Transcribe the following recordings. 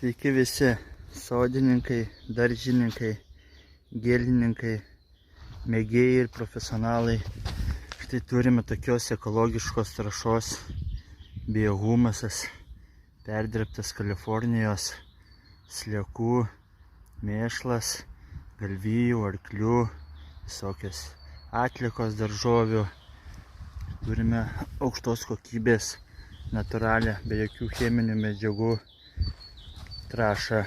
Sveiki visi sodininkai, daržininkai, gėlininkai, mėgėjai ir profesionalai. Štai turime tokios ekologiškos trąšos biohumusas, perdirbtas Kalifornijos sliekų mėšlas, galvijų, arklių, visokios atliekos daržovių. Turime aukštos kokybės, natūralią, be jokių cheminių medžiagų trąšą.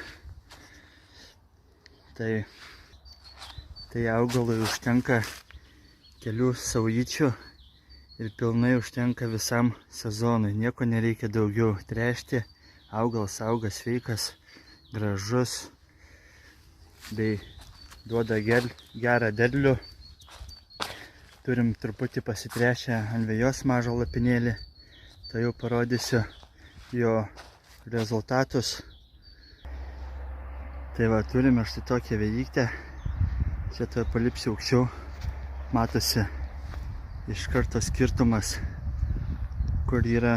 Tai augalui užtenka kelių saulyčių ir pilnai užtenka visam sezonui. Nieko nereikia daugiau tręšti. Augalas auga sveikas, gražus bei duoda gerą derlių. Turim truputį pasitręšę ant vejos mažą lapinėlį. Tai jau parodysiu jo rezultatus. Tai va, turime štai tokią vėjiktę. Čia to palipsiu aukščiau. Matosi iš karto skirtumas, kur yra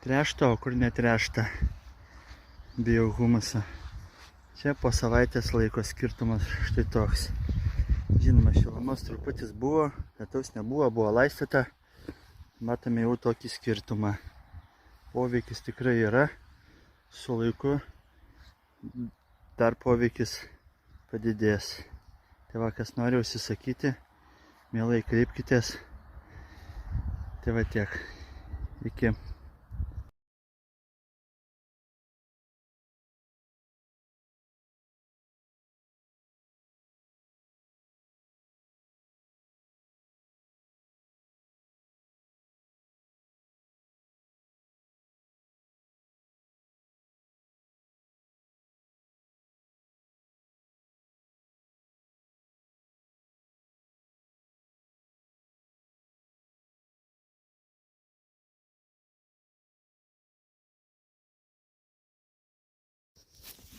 tręšta, o kur netręšta biohumusą. Čia po savaitės laiko skirtumas štai toks. Žinoma, šilumos truputis buvo, lietaus nebuvo, buvo laistyta. Matome jau tokį skirtumą. Poveikis tikrai yra. Su laiku dar poveikis padidės. Tai va, kas nori užsisakyti, mielai kreipkitės. Tai va tiek. Iki.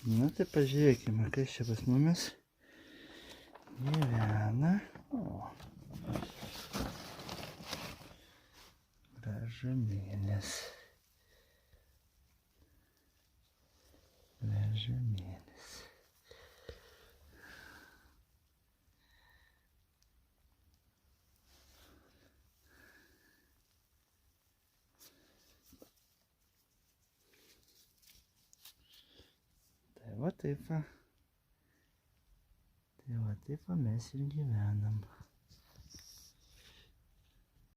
Na tai pažiūrėkime, kas čia pas mumis gyvena. O, gražumėlis. Gražumėlis. Tai va taip va mes ir gyvenam.